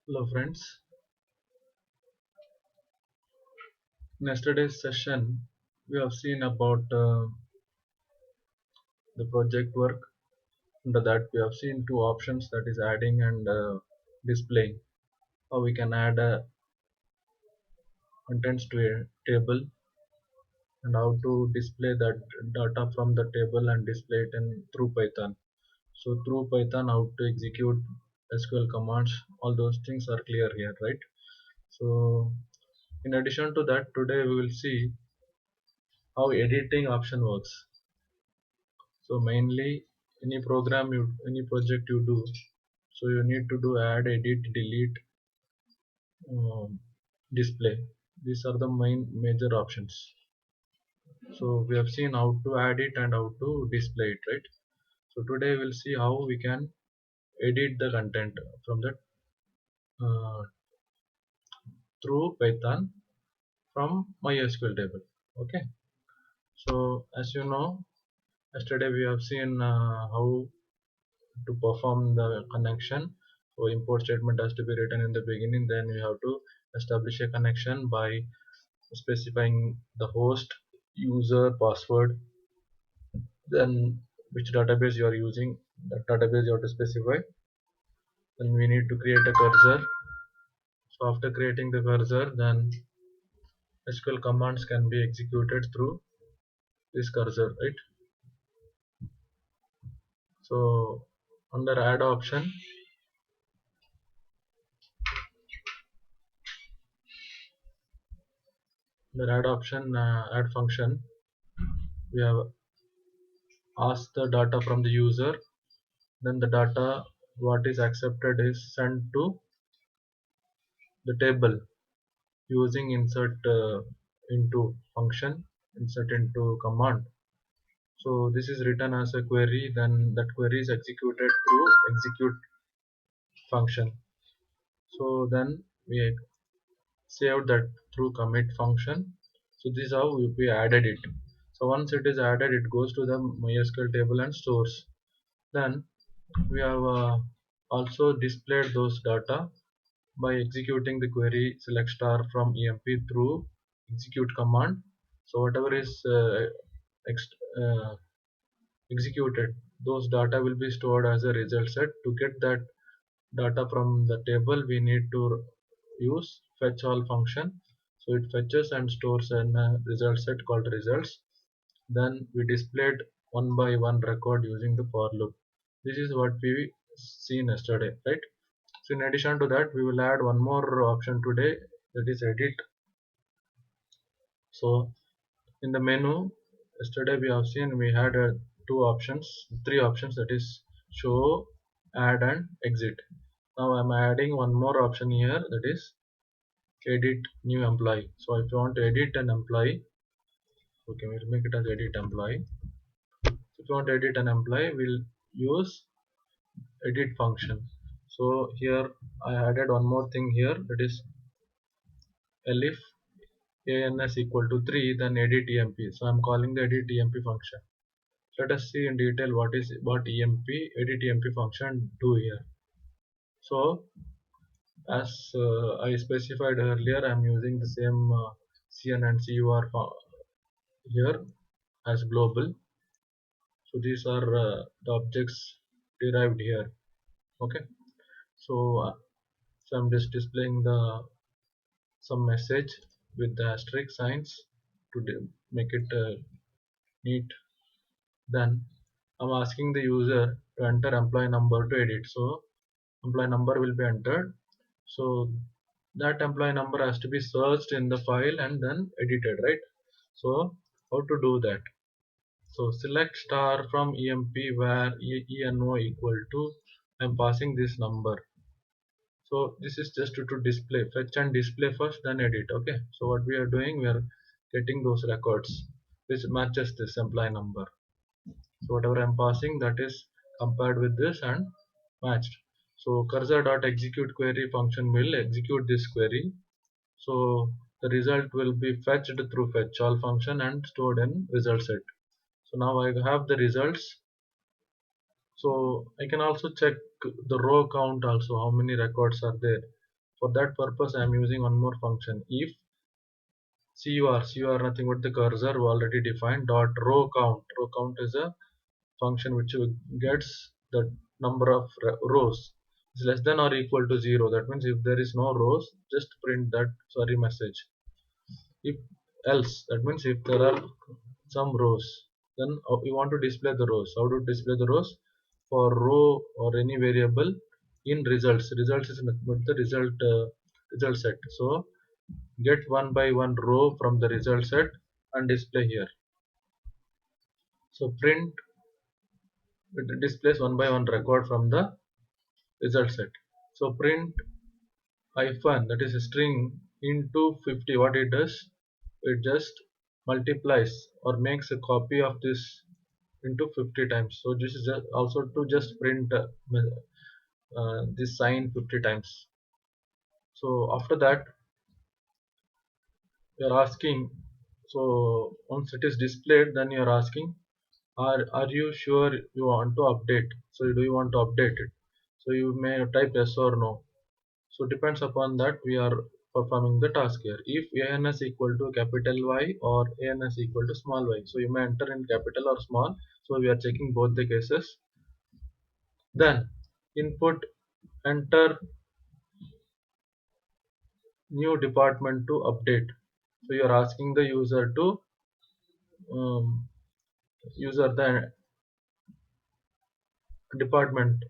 Hello friends, in yesterday's session we have seen about the project work. Under that we have seen two options, that is adding and displaying. How we can add contents to a table and how to display that data from the table and display it in through Python. So through Python how to execute SQL commands, all those things are clear here, right? So in addition to that, today we will see how editing option works. So mainly any project you do, so you need to do add, edit, delete, um, display. These are the main major options. So we have seen how to add it and how to display it, right? So today we'll see how we can edit the content from that uh, through Python from MySQL table. Okay. So as you know, yesterday we have seen how to perform the connection. So import statement has to be written in the beginning, then you have to establish a connection by specifying the host, user, password, then which database you are using, that database you have to specify. Then we need to create a cursor. So after creating the cursor, then SQL commands can be executed through this cursor, right? So under add option, add function, we have asked the data from the user, then the data what is accepted is sent to the table using insert into function, insert into command. So this is written as a query, then that query is executed through execute function. So then we save that through commit function. So this is how we added it. So once it is added, it goes to the MySQL table and stores. Then we have also displayed those data by executing the query select star from emp through execute command. So whatever is uh, executed, those data will be stored as a result set. To get that data from the table, we need to use fetch all function. So it fetches and stores a result set called results. Then we displayed one by one record using the for loop. This is what we seen yesterday, right? So in addition to that, we will add one more option today, that is edit. So in the menu, yesterday we have seen we had three options, that is show, add and exit. Now I'm adding one more option here, that is edit new employee. So if you want to edit an employee, okay, we'll make it as edit employee. So if you want to edit an employee, we'll use edit function. So here I added one more thing here, that is elif ans equal to 3, then edit emp. So I'm calling the edit emp function. Let us see in detail what edit emp function do here. So as I specified earlier, I'm using the same cn and cur here as global. So these are the objects derived here. Okay. So so I'm just displaying the some message with the asterisk signs to make it neat. Then I'm asking the user to enter employee number to edit. So employee number will be entered. So that employee number has to be searched in the file and then edited, right? So how to do that? So select star from emp where eno equal to, I'm passing this number. So this is just to display, fetch and display first, then edit. Okay. So what we are doing, we are getting those records which matches this employee number. So whatever I'm passing, that is compared with this and matched. So cursor.execute query function will execute this query. So the result will be fetched through fetch all function and stored in result set. So now I have the results. So I can also check the row count also, how many records are there. For that purpose I am using one more function. If cur nothing but the cursor we already defined dot row count is a function which gets the number of rows is less than or equal to 0. That means if there is no rows, just print that sorry message. If else, that means if there are some rows, then you want to display the rows. How to display the rows? For row or any variable in results is nothing but the result set. So get one by one row from the result set and display here. So print, it displays one by one record from the result set. So print hyphen, that is a string, into 50. What it does, it just multiplies or makes a copy of this into 50 times. So this is also to just print this sign 50 times. So after that you are asking, so once it is displayed, then you are asking, are you sure you want to update? So do you want to update it? So you may type yes or no. So depends upon that we are performing the task here. If ANS equal to capital Y or ANS equal to small y, so you may enter in capital or small. So we are checking both the cases. Then input, enter new department to update. So you are asking the um, user the department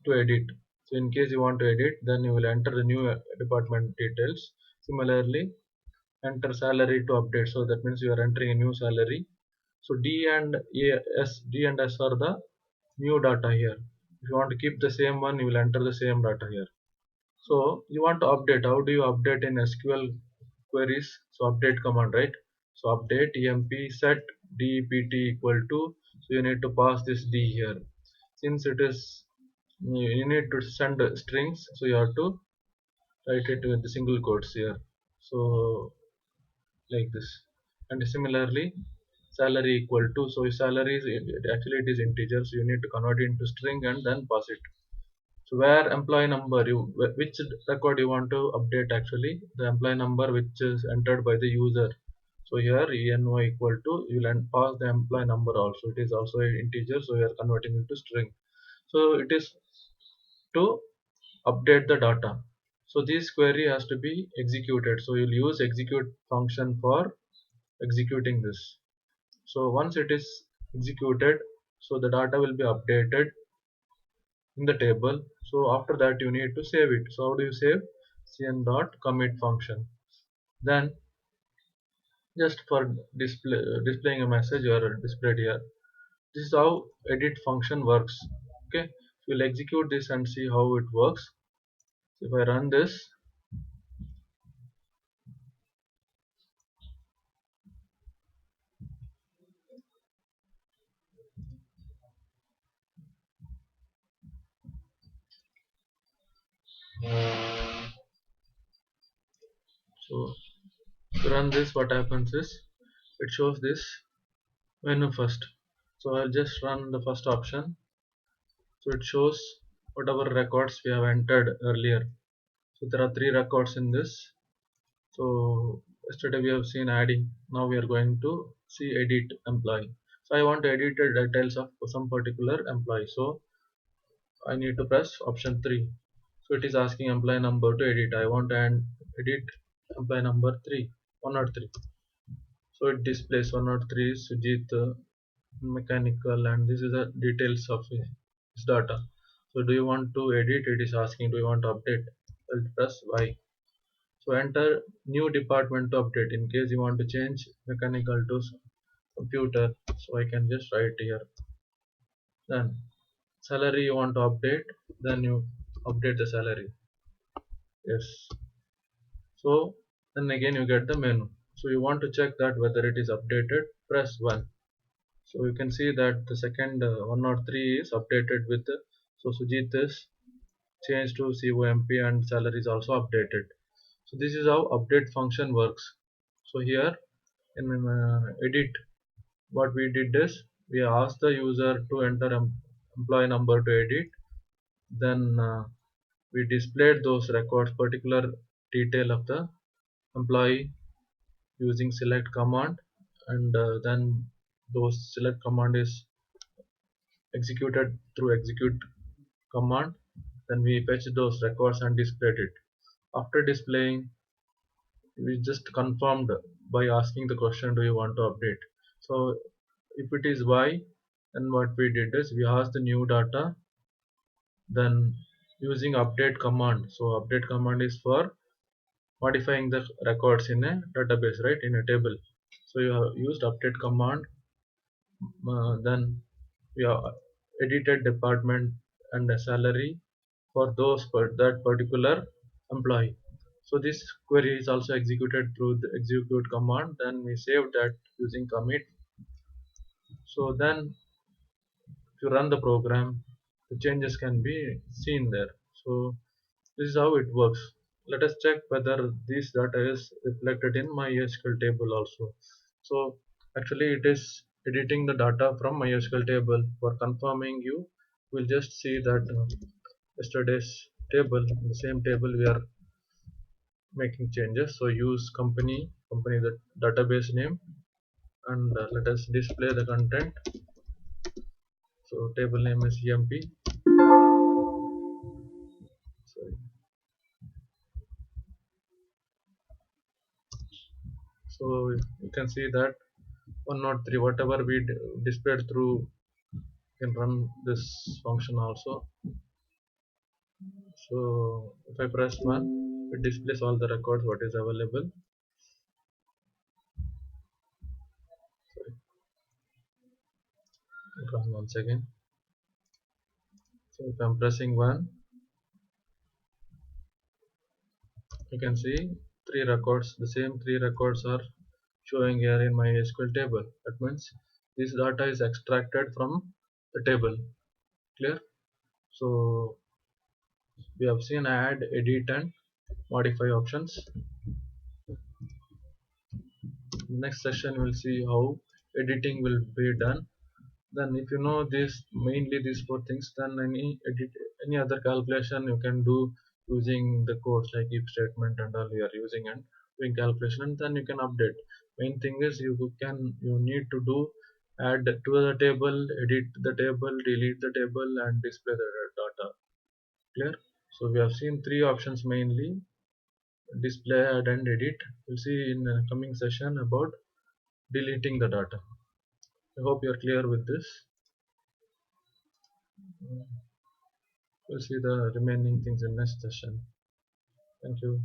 to edit. So in case you want to edit, then you will enter the new department details. Similarly, enter salary to update. So that means you are entering a new salary. So D and S are the new data here. If you want to keep the same one, you will enter the same data here. So you want to update. How do you update in SQL queries? So update command, right? So update emp set dept equal to. So you need to pass this D here. Since it is you need to send strings, so you have to write it with the single quotes here. So like this. And similarly, salary equal to. So salary is actually it is integer, so you need to convert it into string and then pass it. So where employee number, which record you want to update, actually the employee number which is entered by the user. So here eno equal to, you will pass the employee number also. It is also an integer, so we are converting it to string. So it is to update the data. So this query has to be executed. So you'll use execute function for executing this. So once it is executed, so the data will be updated in the table. So after that you need to save it. So how do you save? cn.commit function. Then just for displaying a message or displayed here. This is how edit function works. Okay, we'll execute this and see how it works. So if I run this, so to run this, what happens is it shows this menu first. So I'll just run the first option. So it shows whatever records we have entered earlier. So there are 3 records in this. So yesterday we have seen adding. Now we are going to see edit employee. So I want to edit the details of some particular employee. So I need to press option 3. So it is asking employee number to edit. I want to edit employee number 3, 103. So it displays 103 Sujit mechanical, and this is the details of his data. So do you want to edit? It is asking, do you want to update? I'll press Y. So enter new department to update. In case you want to change mechanical to computer, so I can just write here. Then salary you want to update, then you update the salary. Yes. So then again you get the menu. So you want to check that whether it is updated, press 1. So you can see that the second 103 is updated with so Sujit is changed to COMP and salary is also updated. So this is how update function works. So here in edit, what we did is we asked the user to enter employee number to edit. Then we displayed those records, particular detail of the employee using select command, and then those select command is executed through execute command. Then we fetch those records and displayed it. After displaying, we just confirmed by asking the question, do you want to update? So if it is Y, then what we did is we asked the new data, then using update command. So update command is for modifying the records in a database, right, in a table. So you have used update command, then we have edited department and the salary for those for that particular employee. So this query is also executed through the execute command. Then we save that using commit. So then if you run the program, the changes can be seen there. So this is how it works. Let us check whether this data is reflected in MySQL table also. So actually it is editing the data from MySQL table. For confirming, you will just see that yesterday's table, in the same table we are making changes. So use company the database name, and let us display the content. So table name is emp. Sorry. So you can see that 103, whatever we displayed through, you can run this function also. So if I press 1, it displays all the records what is available. Sorry, run once again. So if I'm pressing 1, you can see 3 records. The same 3 records are showing here in my SQL table. That means this data is extracted from the table. Clear? So we have seen add, edit, and modify options. Next session we'll see how editing will be done. Then if you know this, mainly these 4 things, then any other calculation you can do using the codes like if statement and all you are using and doing calculation, and then you can update. Main thing is you need to do add to the table, edit the table, delete the table, and display the data. Clear? So we have seen 3 options mainly: display, add, and edit. We'll see in the coming session about deleting the data. I hope you are clear with this. We'll see the remaining things in next session. Thank you.